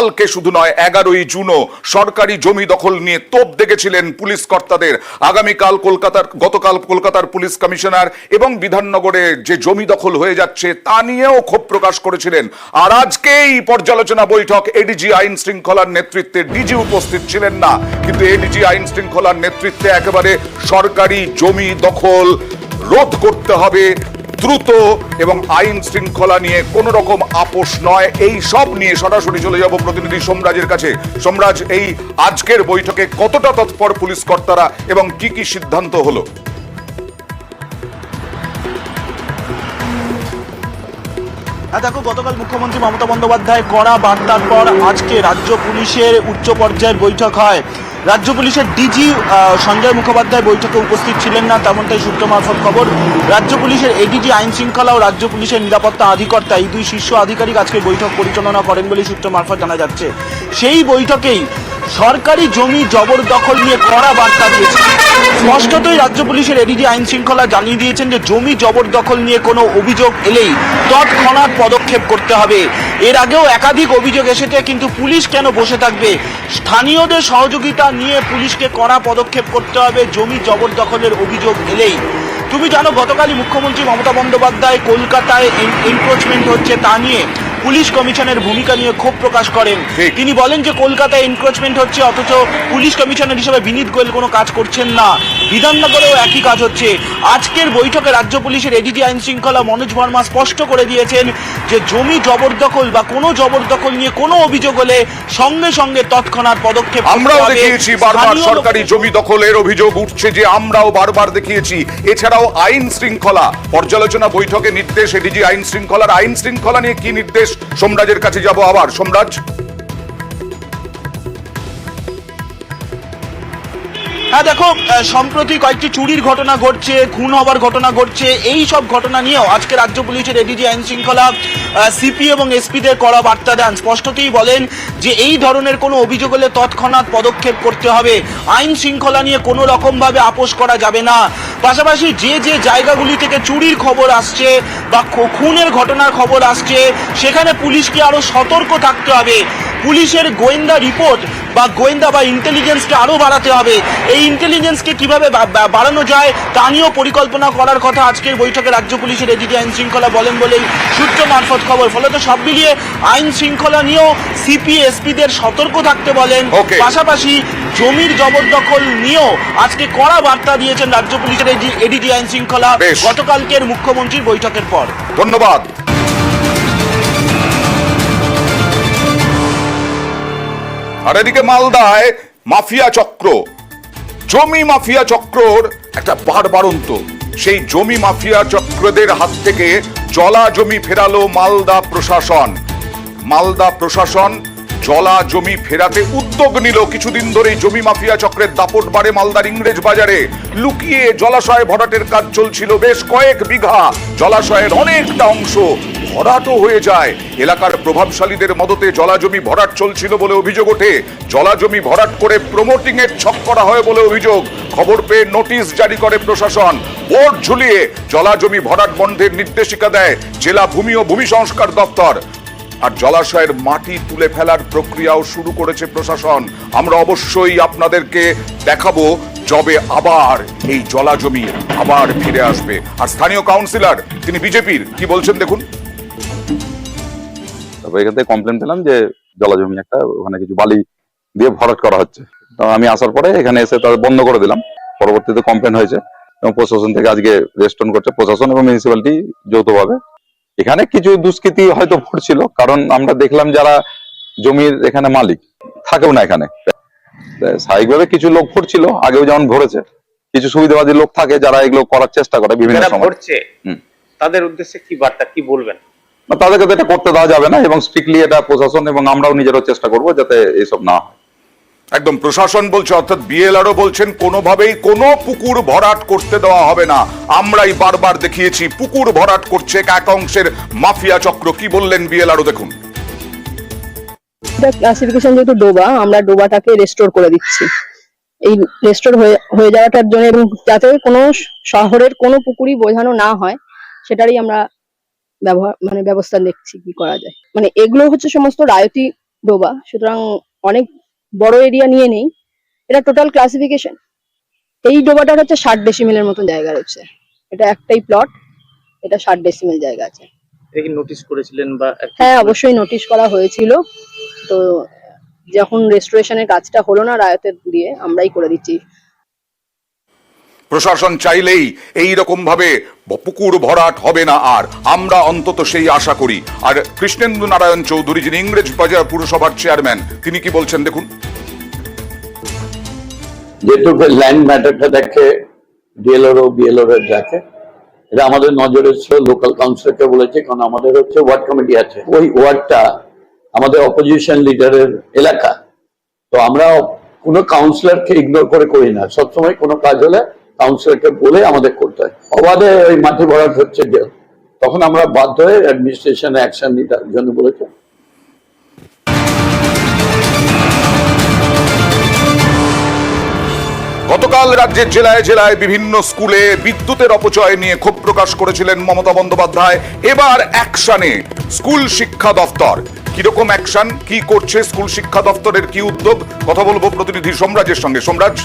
কালকে শুধু নয় 11ই জুনও সরকারি জমি দখল নিয়ে তোপ দেখেছিলেন পুলিশ কর্তাদের। আগামীকাল গতকাল কলকাতার পুলিশ কমিশনার এবং বিধাননগরে যে জমি দখল হয়ে যাচ্ছে তা নিয়েও ক্ষোভ প্রকাশ করেছিলেন। আর আজকেই পর্যালোচনা বৈঠক, এডিজি আইন শৃঙ্খলার নেতৃত্বে, ডিজি উপস্থিত ছিলেন না, কিন্তু এডিজি আইন শৃঙ্খলার নেতৃত্বে একেবারে সরকারি জমি দখল রোধ করতে হবে দ্রুত এবং আইন শৃঙ্খলা নিয়ে কোন রকম আপোষ নয়। এই সব নিয়ে সরাসরি চলে যাব প্রতিনিধি সোমরাজের কাছে। সোমরাজ, এই আজকের বৈঠকে কতটা তৎপর পুলিশ কর্তারা এবং কি কি সিদ্ধান্ত হলো? দেখো, গতকাল মুখ্যমন্ত্রী মমতা বন্দ্যোপাধ্যায় কড়া বার্তার পর আজকে রাজ্য পুলিশের উচ্চ পর্যায়ের বৈঠক হয়। রাজ্য পুলিশের ডিজি সঞ্জয় মুখোপাধ্যায় বৈঠকে উপস্থিত ছিলেন না, তেমনটাই সূত্র মারফত খবর। রাজ্য পুলিশের এডিজি আইন শৃঙ্খলা ও রাজ্য পুলিশের নিরাপত্তা আধিকর্তা, এই দুই শীর্ষ আধিকারিক আজকে বৈঠক পরিচালনা করেন বলে সূত্র মারফত জানা যাচ্ছে। সেই বৈঠকেই সরকারি জমি জবরদখল নিয়ে কড়া বার্তা দিয়েছেন। স্পষ্টতই রাজ্য পুলিশের এডিজি আইন শৃঙ্খলা জানিয়ে দিয়েছেন যে জমি জবরদখল নিয়ে কোনো অভিযোগ এলেই তৎক্ষণাৎ পদক্ষেপ করতে হবে। এর আগেও একাধিক অভিযোগ এসেছে, কিন্তু পুলিশ কেন বসে থাকবে? স্থানীয়দের সহযোগিতা নিয়ে পুলিশকে কড়া পদক্ষেপ করতে হবে জমি জবরদখলের অভিযোগ এলেই। তুমি জানো, গতকালই মুখ্যমন্ত্রী মমতা বন্দ্যোপাধ্যায় কলকাতায় এনক্রোচমেন্ট হচ্ছে তা নিয়ে পুলিশ কমিশনের ভূমিকা নিয়ে ক্ষোভ প্রকাশ করেন। তিনি বলেন যে কলকাতায় এনক্রোচমেন্ট হচ্ছে, অথচ পুলিশ কমিশনার হিসেবে বিনীত গোয়েল কোনো কাজ করছেন না। বিধাননগরেও একই কাজ হচ্ছে। আজকের বৈঠকে রাজ্য পুলিশের এডিজি আইন শৃঙ্খলা মনোজ ভার্মা স্পষ্ট করে দিয়েছেন যে জমি জবরদখল বা কোনো জবরদখল নিয়ে কোনো অভিযোগ হলে সঙ্গে সঙ্গে তৎক্ষণাৎ পদক্ষেপ। আমরাও দেখিয়েছি বারবার সরকারি জমি দখলের অভিযোগ উঠছে, যে আমরাও বারবার দেখিয়েছি। এছাড়াও আইন শৃঙ্খলা পর্যালোচনা বৈঠকে নির্দেশ এডিজি আইন শৃঙ্খলার। আইন শৃঙ্খলা নিয়ে কি নির্দেশ? সোমরাজের কাছে যাব আবার। সোমরাজ, দেখো, সম্প্রতি কয়েকটি চুরির ঘটনা ঘটছে, খুন হবার ঘটনা ঘটছে। এই সব ঘটনা নিয়েও আজকে রাজ্য পুলিশের এডিজি আইন শৃঙ্খলা সিপি এবং এসপিদের কড়া বার্তা দেন। স্পষ্টতই বলেন যে এই ধরনের কোনো অভিযোগ হলে তৎক্ষণাৎ পদক্ষেপ করতে হবে। আইন শৃঙ্খলা নিয়ে কোনো রকমভাবে আপোষ করা যাবে না। পাশাপাশি যে যে জায়গাগুলি থেকে চুরির খবর আসছে বা খুনের ঘটনার খবর আসছে, সেখানে পুলিশকে আরো সতর্ক থাকতে হবে। পুলিশের গোয়েন্দা রিপোর্ট বা গোয়েন্দা বা ইন্টেলিজেন্সকে আরো বাড়াতে হবে। এই ইন্টেলিজেন্সকে কিভাবে বাড়ানো যায় তা নিয়েও পরিকল্পনা করার কথা আজকের বৈঠকে রাজ্য পুলিশের এডিজি আইন শৃঙ্খলা বলেন বলেই সূত্র মারফত খবর। ফলত সব মিলিয়ে আইন শৃঙ্খলা নিয়েও সিপি এসপিদের সতর্ক থাকতে বলেন। পাশাপাশি জমির জবরদখল নিয়েও আজকে কড়া বার্তা দিয়েছেন রাজ্য পুলিশের এডিজি আইন শৃঙ্খলা গতকালকের মুখ্যমন্ত্রীর বৈঠকের পর। ধন্যবাদ। আর এদিকে মালদায় মাফিয়া চক্র, জমি মাফিয়া চক্রর একটা বাড়বাড়ন্ত, সেই জমি মাফিয়া চক্রদের হাত থেকে জলা জমি ফেরালো মালদা প্রশাসন। মালদা প্রশাসন জলা জমি ফেরাতে উদ্যোগ নিল। কিছুদিন ধরেই জমি মাফিয়া চক্রের দাপট বাড়ে মালদার ইংরেজ বাজারে। লুকিয়ে জলাশয় ভরাটের কাজ চলছিল। বেশ কয়েক বিঘা জলাশয়ের অনেকটা অংশ ভরাটও হয়ে যায়। এলাকার প্রভাবশালীদের মদতে জলা জমি ভরাট চলছিল বলে অভিযোগ ওঠে। জলা জমি ভরাট করে প্রমোটিং এর ছক করা হয় বলে অভিযোগ। খবর পেয়ে নোটিশ জারি করে প্রশাসন। বোর্ড ঝুলিয়ে জলা জমি ভরাট বন্ধের নির্দেশিকা দেয় জেলা ভূমি ও ভূমি সংস্কার দপ্তর। আর জলাশয়ের মাটি তুলে ফেলার প্রক্রিয়াও শুরু করেছে প্রশাসন। আমরা অবশ্যই আপনাদেরকে দেখাবো যবে আবার এই জলা জমি আবার ফিরে আসবে। আর স্থানীয় কাউন্সিলর, তিনি বিজেপির, কি বলছেন দেখুন। তবে এখান থেকে কমপ্লেন পেলাম যে জলা জমি একটা ওখানে কিছু বালি দিয়ে ভরাট করা হচ্ছে। তো আমি আসার পরে এখানে এসে তাদের বন্ধ করে দিলাম। পরবর্তীতে কমপ্লেন হয়েছে এবং প্রশাসন থেকে আজকে রেস্টন করছে, প্রশাসন এবং মিউনিসিপ্যালিটি যৌথভাবে। এখানে কিছু দুষ্কৃতি হয়তো ঘটছিল, কারণ আমরা দেখলাম যারা জমির এখানে মালিক থাকেও না এখানে, স্বাভাবিকভাবে কিছু লোক ভরছিল, আগেও যেমন ভরেছে। কিছু সুবিধাবাদী লোক থাকে যারা এগুলো করার চেষ্টা করে বিভিন্ন সময়। তাদের উদ্দেশ্যে কি বার্তা, কি বলবেন? তাদেরকে তো এটা করতে দেওয়া যাবে না এবং স্ট্রিক্টলি এটা প্রশাসন এবং আমরাও নিজেরাও চেষ্টা করবো যাতে এইসব না হয়। একদম প্রশাসন বলছে, অর্থাৎ বিএলআরও বলছেন কোনোভাবেই কোনো পুকুর ভরাট করতে দেওয়া হবে না। আমরাই বারবার দেখিয়েছি পুকুর ভরাট করছে এক অংশের মাফিয়া চক্র। কি বললেন বিএলআরও দেখুন। ক্লাসিফিকেশন যেহেতু ডোবা, আমরা ডোবাটাকে রেস্টোর করে দিচ্ছি। এই রেস্টোর হয়ে যাওয়াটার জন্য এবং যাতে কোনো শহরের কোনো পুকুরই বোঝানো না হয় সেটারই আমরা ব্যবস্থা দেখছি কি করা যায়। এগুলো হচ্ছে সমস্ত রায়তি ডোবা, সুতরাং অনেক বড় এরিয়া নিয়ে নেই। এটা টোটাল ক্লাসিফিকেশন। এই ডোবাটার হচ্ছে 60 ডেসিমেলের মতন জায়গা রয়েছে। এটা একটাই প্লট, এটা 60 ডেসিমেল জায়গা আছে। এটা কি নোটিশ করেছিলেন বা হ্যাঁ, অবশ্যই নোটিশ করা হয়েছিল। তো যখন রেস্টোরেশনের কাজটা হলো না রায়তের দিয়ে, আমরাই করে দিচ্ছি। প্রশাসন চাইলেই এই রকম ভাবে পুকুর ভরাট হবে না, আর আমরা অন্তত সেই আশা করি। আর কৃষ্ণেন্দু নারায়ণ চৌধুরী, যিনি ইংরেজ বাজার পুরসভার চেয়ারম্যান, তিনি কি বলছেন দেখুন। যেটুকু ল্যান্ড ম্যাটারটা দেখে ডিএলআরও বিএলআরও দেখে, এটা আমাদের নজরে ছিল। লোকাল কাউন্সিলরকে বলেছে, কারণ আমাদের হচ্ছে ওয়ার্ড কমিটি আছে, ওই ওয়ার্ডটা আমাদের অপোজিশন লিডারের এলাকা। তো আমরা কোনো কাউন্সিলরকে ইগনোর করে করি না, সবসময় কোনো কাজ হলে কাউন্সিলরকে বলে আমাদের করতে হয়। অবাধে ওই মাটি ভরাট হচ্ছে, তখন আমরা বাধ্য হয়ে অ্যাডমিনিস্ট্রেশনে অ্যাকশন নিতে জন্য বলেছে। গতকাল রাজ্যের জেলায় জেলায় বিভিন্ন স্কুলে বিদ্যুতের অপচয় নিয়ে ক্ষোভ প্রকাশ করেছিলেন মমতা বন্দ্যোপাধ্যায়। এবার অ্যাকশনে স্কুল শিক্ষা দফতর। কিরকম অ্যাকশন, কি করছে স্কুল শিক্ষা দফতরের, কি উদ্যোগ, কথা বলবো প্রতিনিধি সোমরাজের সঙ্গে। সোমরাজ।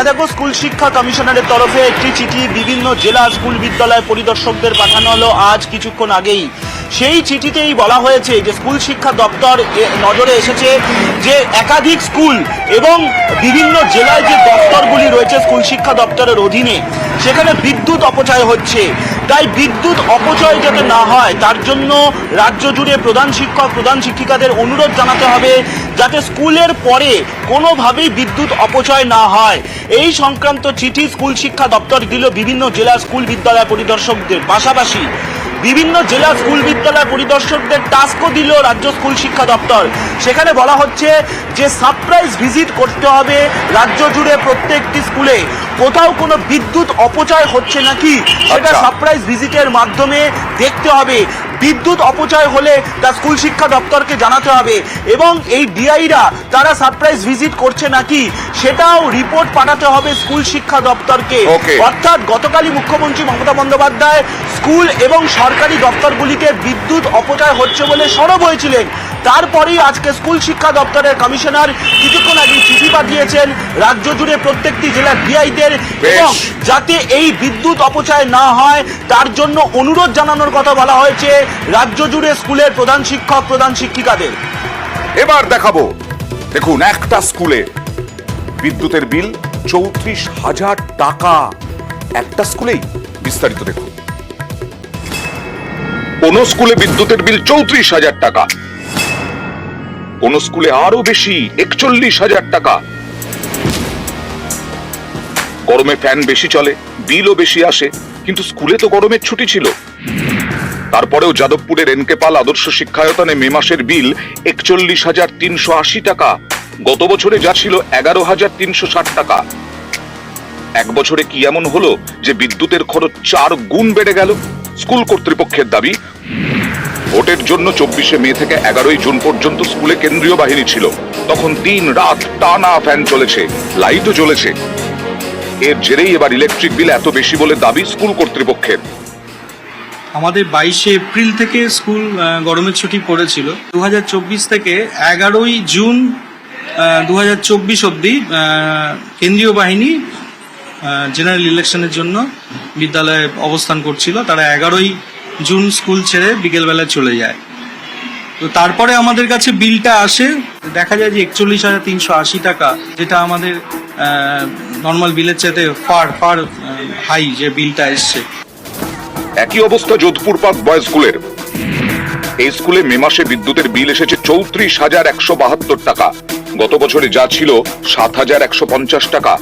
দেখো, স্কুল শিক্ষা কমিশনারের তরফে একটি চিঠি বিভিন্ন জেলা স্কুল বিদ্যালয় পরিদর্শকদের পাঠানো হলো আজ কিছুক্ষণ আগেই। সেই চিঠিতেই বলা হয়েছে যে স্কুল শিক্ষা দপ্তর নজরে এসেছে যে একাধিক স্কুল এবং বিভিন্ন জেলায় যে দপ্তরগুলি রয়েছে স্কুল শিক্ষা দপ্তরের অধীনে, সেখানে বিদ্যুৎ অপচয় হচ্ছে। তাই বিদ্যুৎ অপচয় যাতে না হয় তার জন্য রাজ্য জুড়ে প্রধান শিক্ষক প্রধান শিক্ষিকাদের অনুরোধ জানাতে হবে যাতে স্কুলের পরে কোনোভাবেই বিদ্যুৎ অপচয় না হয়। এই সংক্রান্ত চিঠি স্কুল শিক্ষা দপ্তর দিল বিভিন্ন জেলা স্কুল বিদ্যালয় পরিদর্শকদের। পাশাপাশি বিভিন্ন জেলা স্কুল বিদ্যালয় পরিদর্শকদের টাস্কও দিল রাজ্য স্কুল শিক্ষা দপ্তর। সেখানে বলা হচ্ছে যে সারপ্রাইজ ভিজিট করতে হবে রাজ্য জুড়ে প্রত্যেকটি স্কুলে, কোথাও কোনো বিদ্যুৎ অপচয় হচ্ছে নাকি সেটা সারপ্রাইজ ভিজিটের মাধ্যমে দেখতে হবে। বিদ্যুৎ অপচয় হলে তা স্কুল শিক্ষা দপ্তরকে জানাতে হবে এবং এই ডিআইরা তারা সারপ্রাইজ ভিজিট করছে নাকি সেটাও রিপোর্ট পাঠাতে হবে স্কুল শিক্ষা দপ্তরকে। অর্থাৎ গতকালই মুখ্যমন্ত্রী মমতা বন্দ্যোপাধ্যায় স্কুল এবং সরকারি দপ্তরগুলিকে বিদ্যুৎ অপচয় হচ্ছে বলে সরব হয়েছিলেন। তারপরেই আজকে স্কুল শিক্ষা দপ্তরের কমিশনার কিছুক্ষণ আগে চিঠি পাঠিয়েছেন রাজ্য জুড়ে প্রত্যেকটি জেলার ডিআইদের, এবং যাতে এই বিদ্যুৎ অপচয় না হয় তার জন্য অনুরোধ জানানোর কথা বলা হয়েছে রাজ্য জুড়ে স্কুলের প্রধান শিক্ষক প্রধান শিক্ষিকাদের। এবার দেখাবো, দেখুন একটা স্কুলে বিদ্যুতের বিল 34,000 টাকা, একটা স্কুলেই। বিস্তারিত দেখুন। কোন স্কুলে বিদ্যুতের বিল 34,000 টাকা, কোন স্কুলে আরো বেশি 41,000 টাকা। গরমে ফ্যান বেশি চলে, বিলও বেশি আসে, কিন্তু স্কুলে তো গরমের ছুটি ছিল। তারপরেও যাদবপুরের এনকে পাল আদর্শ শিক্ষায়তনে মে মাসের বিল 41,380 টাকা। গত বছরে যা ছিল 11,360 টাকা। এক বছরে কি এমন হলো যে বিদ্যুতের খরচ 4 গুণ বেড়ে গেল? স্কুল কর্তৃপক্ষের দাবি, ভোটের জন্য 24শে মে থেকে 11ই জুন পর্যন্ত স্কুলে কেন্দ্রীয় বাহিনী ছিল, তখন দিন রাত টানা ফ্যান চলেছে, লাইটও জ্বলেছে। এর জেরেই এবার ইলেকট্রিক বিল এত বেশি বলে দাবি স্কুল কর্তৃপক্ষের। আমাদের 22শে এপ্রিল থেকে স্কুল গরমের ছুটি পড়েছিল। 2024 থেকে 11ই জুন 2024 অবধি কেন্দ্রীয় বাহিনী জেনারেল ইলেকশনের জন্য বিদ্যালয়ে অবস্থান করছিল। তারা 11ই জুন স্কুল ছেড়ে বিকেলবেলা চলে যায়। তো তারপরে আমাদের কাছে বিলটা আসে, দেখা যায় যে 41,380 টাকা, যেটা আমাদের নর্মাল বিলের চাইতে ফার হাই যে বিলটা এসছে। একই অবস্থা যোধপুর পার্ক বয়েজ স্কুলের। এই স্কুলে মে মাসে বিদ্যুতের বিল এসেছে 34,172 টাকা। গত বছরে যা ছিল 7,150 টাকা।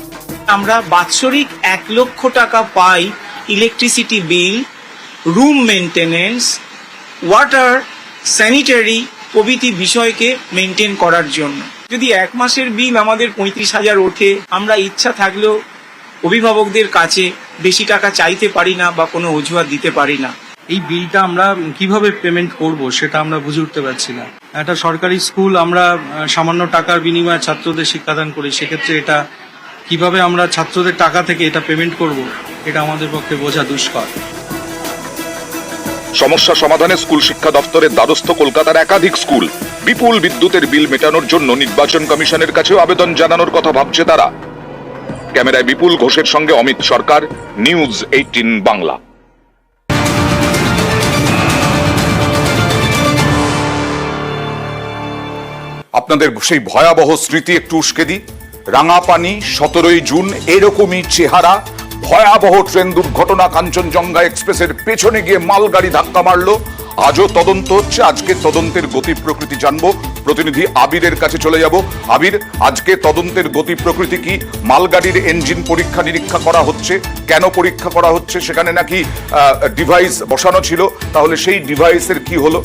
আমরা বাৎসরিক 1 লক্ষ টাকা পাই electricity bill, room maintenance, water, sanitary প্রভৃতি বিষয়কে মেনটেন করার জন্য। যদি 1 মাসের বিল আমাদের 35,000 ওঠে, আমরা ইচ্ছা থাকলেও অভিভাবকদের কাছে বেশি টাকা চাইতে পারি না বা কোনো অজুহাত দিতে পারি না। এই বিলটা আমরা কিভাবে পেমেন্ট করব সেটা আমরা বুঝে উঠতে পারছি না। একটা সরকারি স্কুল, আমরা সামান্য টাকার বিনিময়ে ছাত্রদের শিক্ষাদান করি, সেক্ষেত্রে এটা কিভাবে আমরা ছাত্রদের টাকা থেকে এটা পেমেন্ট করব, এটা আমাদের পক্ষে বোঝা দুষ্কর। সমস্যা সমাধানে স্কুল শিক্ষা দপ্তরের দ্বারস্থ কলকাতার একাধিক স্কুল। বিপুল বিদ্যুতের বিল মেটানোর জন্য নির্বাচন কমিশনের কাছেও আবেদন জানানোর কথা ভাবছে তারা। ক্যামেরায় বিপুল ঘোষের সঙ্গে অমিত সরকার, নিউজ 18 বাংলা। আপনাদের সেই ভয়াবহ স্মৃতি একটু উস্কে দিই। রাঙাপানি 17 জুন এরকমই চেহারা, ভয়াবহ ট্রেন দুর্ঘটনা, কাঞ্চনজঙ্ঘা এক্সপ্রেসের পেছনে গিয়ে মালগাড়ি ধাক্কা মারলো। আজও তদন্ত হচ্ছে। আজকে তদন্তের গতি প্রকৃতি জানবো। প্রতিনিধি আবিরের কাছে চলে যাব। আবির, আজকে তদন্তের গতি প্রকৃতি কি? মালগাড়ির ইঞ্জিন পরীক্ষা নিরীক্ষা করা হচ্ছে, কেন পরীক্ষা করা হচ্ছে? সেখানে নাকি ডিভাইস বসানো ছিল, তাহলে সেই ডিভাইসের কি হলো?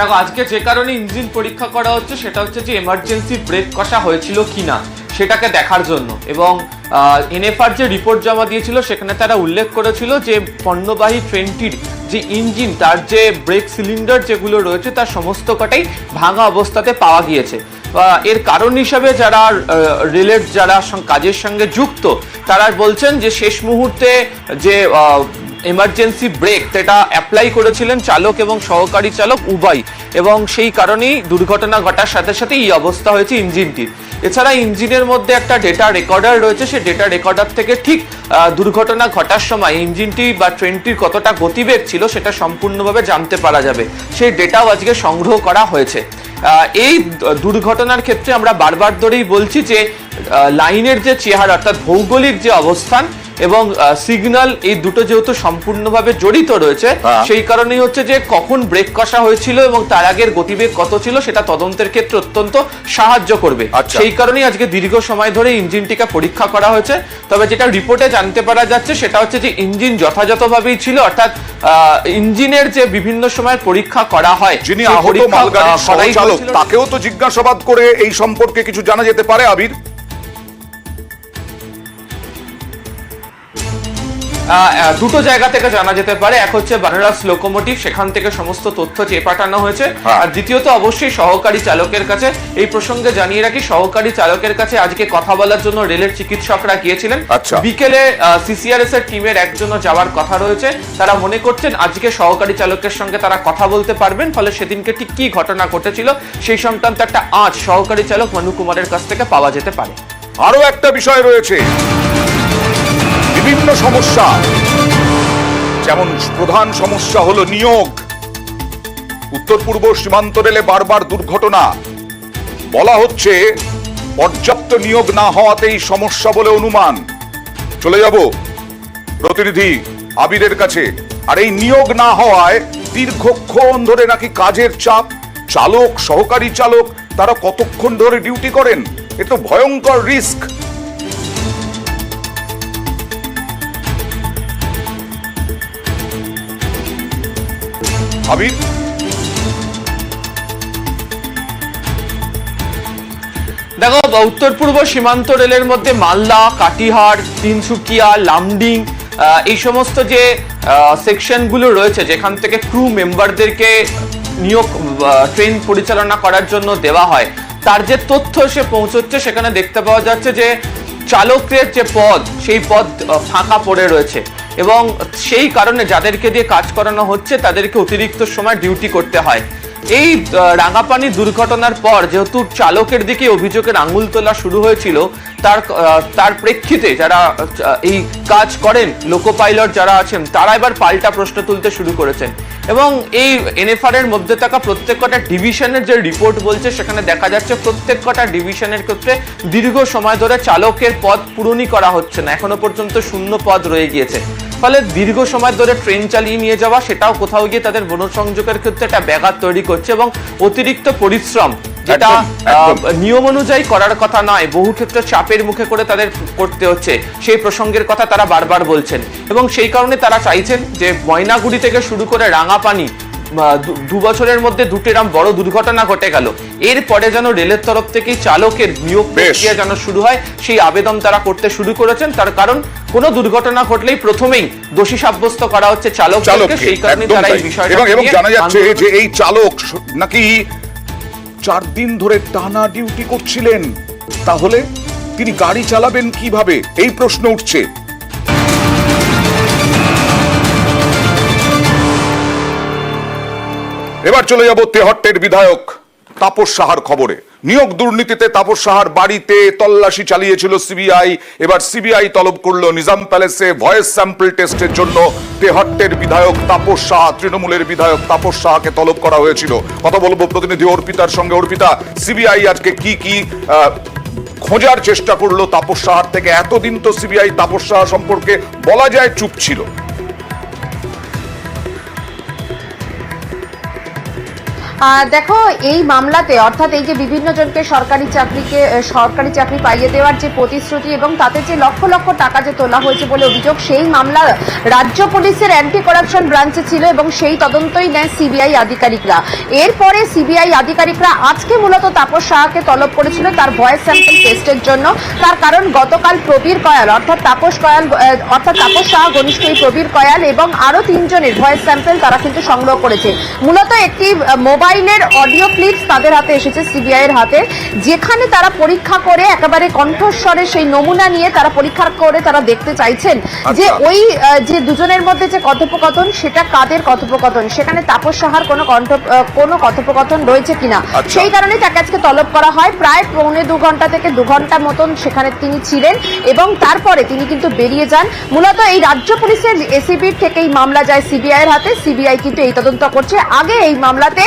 দেখো, আজকে যে কারণে ইঞ্জিন পরীক্ষা করা হচ্ছে সেটা হচ্ছে যে এমার্জেন্সি ব্রেক কষা হয়েছিল কিনা সেটাকে দেখার জন্য। এবং এনএফআর যে রিপোর্ট জমা দিয়েছিল সেখানে তারা উল্লেখ করেছিল যে পণ্যবাহী ট্রেনটির যে ইঞ্জিন, তার যে ব্রেক সিলিন্ডার যেগুলো রয়েছে তার সমস্ত কটাই ভাঙা অবস্থাতে পাওয়া গিয়েছে। এর কারণ হিসাবে যারা রেলের যারা কাজের সঙ্গে যুক্ত তারা বলছেন যে শেষ মুহূর্তে যে এমার্জেন্সি ব্রেক সেটা অ্যাপ্লাই করেছিলেন চালক এবং সহকারী চালক উভয়, এবং সেই কারণেই দুর্ঘটনা ঘটার সাথে সাথে এই অবস্থা হয়েছে ইঞ্জিনটির। এছাড়া ইঞ্জিনের মধ্যে একটা ডেটা রেকর্ডার রয়েছে, সেই ডেটা রেকর্ডার থেকে ঠিক দুর্ঘটনা ঘটার সময় ইঞ্জিনটি বা ট্রেনটির কতটা গতিবেগ ছিল সেটা সম্পূর্ণভাবে জানতে পারা যাবে। সেই ডেটাও আজকে সংগ্রহ করা হয়েছে। এই দুর্ঘটনার ক্ষেত্রে আমরা বারবার ধরেই বলছি যে লাইনের যে চেহারা, অর্থাৎ ভৌগোলিক যে অবস্থান এবং সিগন্যাল, এই দুটো যেহেতু সম্পূর্ণভাবে জড়িত রয়েছে, সেই কারণেই হচ্ছে যে কখন ব্রেক কষা হয়েছিল এবং তার আগের গতিবেগ কত ছিল সেটা তদন্তের ক্ষেত্রে অত্যন্ত সাহায্য করবে। সেই কারণেই আজকে দীর্ঘ সময় ধরে ইঞ্জিনটিকে পরীক্ষা করা হয়েছে। তবে যেটা রিপোর্টে জানতে পারা যাচ্ছে সেটা হচ্ছে যে ইঞ্জিন যথাযথভাবেই ছিল, অর্থাৎ ইঞ্জিনের যে বিভিন্ন সময় পরীক্ষা করা হয়, যিনি আহত মালগাড়ির সহচালক তাকেও তো জিজ্ঞাসাবাদ করে এই সম্পর্কে কিছু জানা যেতে পারে। আবির, দুটো জায়গা থেকে জানা যেতে পারে। এক হচ্ছে বানারস লোকোমোটিভ, সেখান থেকে সমস্ত তথ্য চেয়ে পাঠানো হয়েছে। আর দ্বিতীয়ত অবশ্যই সহকারী চালকের কাছে। এই প্রসঙ্গে জানিয়ে রাখি, সহকারী চালকের কাছে আজকে কথা বলার জন্য রেলের চিকিৎসকরা গিয়েছিলেন। বিকেলে সিসিআরএস এর টিমের একজনও যাওয়ার কথা রয়েছে। তারা মনে করছেন আজকে সহকারী চালকের সঙ্গে তারা কথা বলতে পারবেন, ফলে সেদিনকে ঠিক কি ঘটনা ঘটেছিল সেই সংক্রান্ত একটা আঁচ সহকারী চালক মনু কুমারের কাছ থেকে পাওয়া যেতে পারে। আরো একটা বিষয় রয়েছে, বিভিন্ন সমস্যা, যেমন প্রধান সমস্যা হলো নিয়োগ। উত্তর পূর্ব সীমান্ত রেলে বারবার দুর্ঘটনা। বলা হচ্ছে পর্যাপ্ত নিয়োগ না হওয়াতেই সমস্যা বলে অনুমান। চলে যাব প্রতিনিধি আবিরের কাছে। আর এই নিয়োগ না হওয়ায় দীর্ঘক্ষণ ধরে নাকি কাজের চাপ, চালক সহকারী চালক তারা কতক্ষণ ধরে ডিউটি করেন, এ তো ভয়ঙ্কর রিস্ক। আবির, দেখো, উত্তর পূর্ব সীমান্ত রেলের মধ্যে মালদা, কাটিহার, তিনসুকিয়া, লামডিং, এই সমস্ত যে সেকশনগুলো রয়েছে যেখান থেকে ক্রু মেম্বারদেরকে নিয়োগ ট্রেন পরিচালনা করার জন্য দেওয়া হয়, তার যে তথ্য এসে পৌঁছচ্ছে সেখানে দেখতে পাওয়া যাচ্ছে যে চালকের যে পদ, সেই পদ ফাঁকা পড়ে রয়েছে এবং সেই কারণে যাদেরকে দিয়ে কাজ করানো হচ্ছে তাদেরকে অতিরিক্ত সময় ডিউটি করতে হয়। এই রাঙাপানি দুর্ঘটনার পর যেহেতু চালকের দিকে অভিযোগের আঙুল তোলা শুরু হয়েছিল, তার প্রেক্ষিতে যারা এই কাজ করেন, লোকো পাইলট যারা আছেন, তারা এবার পাল্টা প্রশ্ন তুলতে শুরু করেছেন। এবং এই এনএফআর এর মধ্যে থাকা প্রত্যেক কটা ডিভিশনের যে রিপোর্ট বলছে সেখানে দেখা যাচ্ছে প্রত্যেক কটা ডিভিশনের ক্ষেত্রে দীর্ঘ সময় ধরে চালকের পদ পূরণই করা হচ্ছে না, এখনো পর্যন্ত শূন্য পদ রয়ে গিয়েছে। ফলে দীর্ঘ সময় ধরে ট্রেন চালিয়ে নিয়ে যাওয়া সেটাও কোথাও গিয়ে তাদের বনসংযোগের ক্ষেত্রে একটা ব্যাঘাত তৈরি করছে এবং অতিরিক্ত পরিশ্রম যেটা নিয়ম অনুযায়ী করার কথা নয়, বহু ক্ষেত্রে চাপের মুখে করে তাদের করতে হচ্ছে, সেই প্রসঙ্গের কথা তারা বারবার বলছেন। এবং সেই কারণে তারা চাইছেন যে ময়নাগুড়ি থেকে শুরু করে রাঙাপানি 2 বছরের মধ্যে দুটো এরকম বড় দুর্ঘটনা ঘটে গেল, এরপরে যেন রেলের তরফ থেকে চালকের নিয়োগ প্রক্রিয়া যেন শুরু হয় সেই আবেদন তারা করতে শুরু করেছেন। তার কারণ কোনো দুর্ঘটনা ঘটলেই প্রথমেই দোষী সাব্যস্ত করা হচ্ছে চালককে, সেই কারণে তারা এই বিষয়টা এবং জানা যাচ্ছে যে এই চালক নাকি 4 দিন ধরে টানা ডিউটি করছিলেন, তাহলে তিনি গাড়ি চালাবেন কিভাবে, এই প্রশ্ন উঠছে। এবার চলে যাব তেহট্টের বিধায়ক তাপস সাহার খবরে। নিয়োগ দুর্নীতিতে তাপস সাহার বাড়িতে তল্লাশি চালিয়েছিল সিবিআই। এবার সিবিআই তলব করলো নিজাম প্যালেসে ভয়েস স্যাম্পল টেস্টের জন্য তেহট্টের বিধায়ক তাপস সাহা, তৃণমূলের বিধায়ক তাপস সাহাকে তলব করা হয়েছিল। কথা বলবো প্রতিনিধি অর্পিতার সঙ্গে। অর্পিতা, সিবিআই আজকে কি খোঁজার চেষ্টা করলো তাপস সাহার থেকে? এতদিন তো সিবিআই তাপস সাহা সম্পর্কে বলা যায় চুপ ছিল। দেখো, এই মামলাতে অর্থাৎ এই যে বিভিন্ন জনকে সরকারি চাকরি পাইয়ে দেওয়ার যে প্রতিশ্রুতি এবং তাতে যে লক্ষ লক্ষ টাকা যে তোলা হয়েছে বলে অভিযোগ, সেই মামলা রাজ্য পুলিশের অ্যান্টি করাপশন ব্রাঞ্চে ছিল এবং সেই তদন্তই নেয় সিবিআই আধিকারিকরা। এরপরে সিবিআই আধিকারিকরা আজকে মূলত তাপস সাহাকে তলব করেছিল তার ভয়েস স্যাম্পল টেস্টের জন্য। তার কারণ গতকাল প্রবীর কয়াল অর্থাৎ তাপস সাহা ঘনিষ্ঠ এই প্রবীর কয়াল এবং আরো 3 জনের ভয়েস স্যাম্পল তারা কিন্তু সংগ্রহ করেছে। মূলত একটি মোবাইলের অডিও ক্লিপস তাদের হাতে এসেছে সিবিআই এর হাতে, যেখানে তারা পরীক্ষা করে একেবারে কণ্ঠস্বরে সেই নমুনা নিয়ে তারা পরীক্ষা করে তারা দেখতে চাইছেন যে ওই যে দুজনের মধ্যে যে কথোপকথন সেটা কাদের কথোপকথন, সেখানে তাপস সাহার কোনো কথোপকথন রয়েছে কিনা। সেই কারণে তাকে আজকে তলব করা হয়। প্রায় 1.25 ঘন্টা থেকে 2 ঘন্টা মতন সেখানে তিনি ছিলেন এবং তারপরে তিনি কিন্তু বেরিয়ে যান। মূলত এই রাজ্য পুলিশের এসিবির থেকে এই মামলা যায় সিবিআই এর হাতে। সিবিআই কিন্তু এই তদন্ত করছে। আগে এই মামলাতে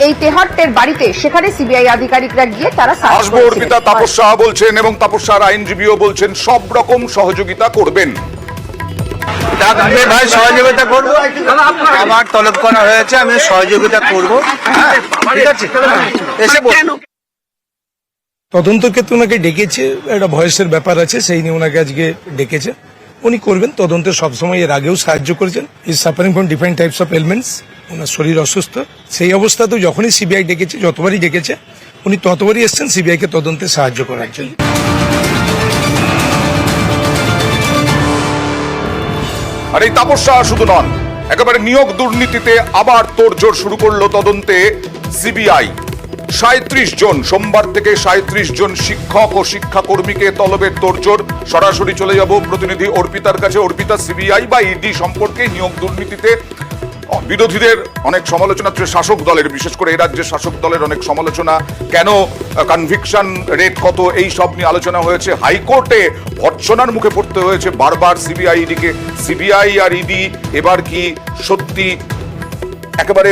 এই তেহট্টের বাড়িতে সেখানে সিবিআই আধিকারিকরা গিয়ে তারা অর্পিতা, তাপস সাহা বলছেন এবং তাপস সাহার আইনজীবীও বলছেন সব রকম সহযোগিতা করবেন। ভাই সহযোগিতা করবো, আমার তলব করা হয়েছে, আমি সহযোগিতা করবো। ঠিক আছে, এসে তদন্তের ক্ষেত্রে ওনাকে ডেকেছে, একটা ভয়েসের ব্যাপার আছে, সেই নিয়ে ওনাকে আজকে ডেকেছে। উনি করবেন তদন্তে, সবসময় এর আগেও সাহায্য করেছেন। Is suffering from different types of elements, ওনার শরীর অসুস্থ। সেই অবস্থাতেও যখনই সিবিআই ডেকেছে, যতবারই ডেকেছে উনি ততবারই এসছেন সিবিআই কে তদন্তে সাহায্য করার জন্য। আর এই তাপস সাহা শুধু নন, একেবারে নিয়োগ দুর্নীতিতে আবার তোড়জোড় শুরু করলো তদন্তে সিবিআই। 37 জন, সোমবার থেকে 37 জন শিক্ষক ও শিক্ষাকর্মীকে তলবের তোড়জোড়। সরাসরি চলে যাব প্রতিনিধি অর্পিতার কাছে। অর্পিতা, সিবিআই বা ইডি সম্পর্কে নিয়োগ দুর্নীতিতে বিরোধীদের অনেক সমালোচনা, শাসক দলের, বিশেষ করে এই রাজ্যের শাসক দলের অনেক সমালোচনা। কেন, কনভিকশন রেট কত, এই সব নিয়ে আলোচনা হয়েছে। হাইকোর্টে ভর্ৎসনার মুখে পড়তে হয়েছে বারবার সিবিআই ইডিকে। সিবিআই আর ইডি এবার কি সত্যি একেবারে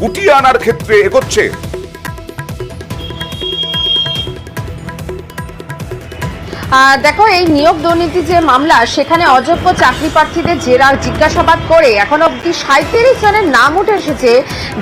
গুটিয়ে আনার ক্ষেত্রে এগোচ্ছে? দেখো, এই নিয়োগ দুর্নীতি যে মামলা, সেখানে অযোগ্য চাকরি প্রার্থীদের জিজ্ঞাসাবাদ করে এখন অব্দি 37 জনের নাম উঠে এসেছে,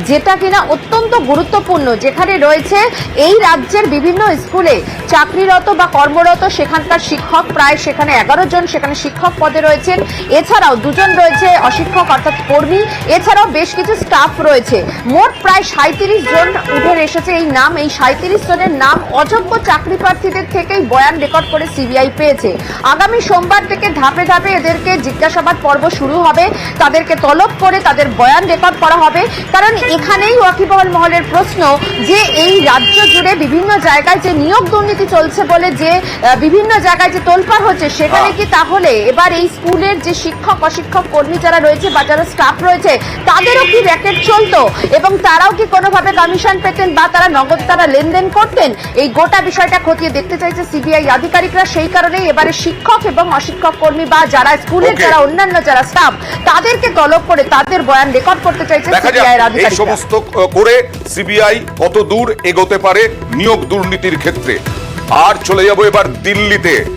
যেটা কিনা অত্যন্ত গুরুত্বপূর্ণ। যেখানে রয়েছে এই রাজ্যের বিভিন্ন স্কুলে চাকরিরত বা কর্মরত সেখানকার শিক্ষক, প্রায় সেখানে 11 জন সেখানে শিক্ষক পদে রয়েছেন। এছাড়াও 2 জন রয়েছে অশিক্ষক অর্থাৎ কর্মী, এছাড়াও বেশ কিছু স্টাফ রয়েছে। মোট প্রায় 37 জন উঠে এসেছে এই নাম। এই 37 জনের নাম অযোগ্য চাকরি প্রার্থীদের থেকেই বয়ান রেকর্ড করে সিবিআই পেয়েছে। আগামী সোমবার থেকে ধাপে ধাপে এদেরকে জিজ্ঞাসাবাদ পর্ব শুরু হবে, তাদেরকে তলব করে তাদের বয়ান রেকর্ড করা হবে। কারণ এখানেই ওয়াকিবহাল মহলের প্রশ্ন যে এই রাজ্য জুড়ে বিভিন্ন জায়গায় যে নিয়োগ দুর্নীতি চলছে বলে যে বিভিন্ন জায়গায় যে তোলপাড় হচ্ছে, সেখানে কি তাহলে এবার এই স্কুলের যে শিক্ষক অশিক্ষক কর্মী যারা রয়েছে বা যারা স্টাফ রয়েছে তাদেরও কি র্যাকেট চলতো এবং তারাও কি কোনোভাবে কমিশন পেতেন বা তারা নগদ তারা লেনদেন করতেন? এই গোটা বিষয়টা খতিয়ে দেখতে চাইছে সিবিআই আধিকারিকরা। সেই কারণে এবারে শিক্ষক এবং অশিক্ষক কর্মী বা যারা স্কুলের যারা অন্যান্য যারা স্টাফ তাদেরকে তলব করে তাদের বয়ান রেকর্ড করতে চাইছে সিবিআই আধিকারিকরা। এই সমস্ত করে সিবিআই কত দূর এগোতে পারে নিয়োগ দুর্নীতির ক্ষেত্রে। আর চলে যাব এবার দিল্লিতে।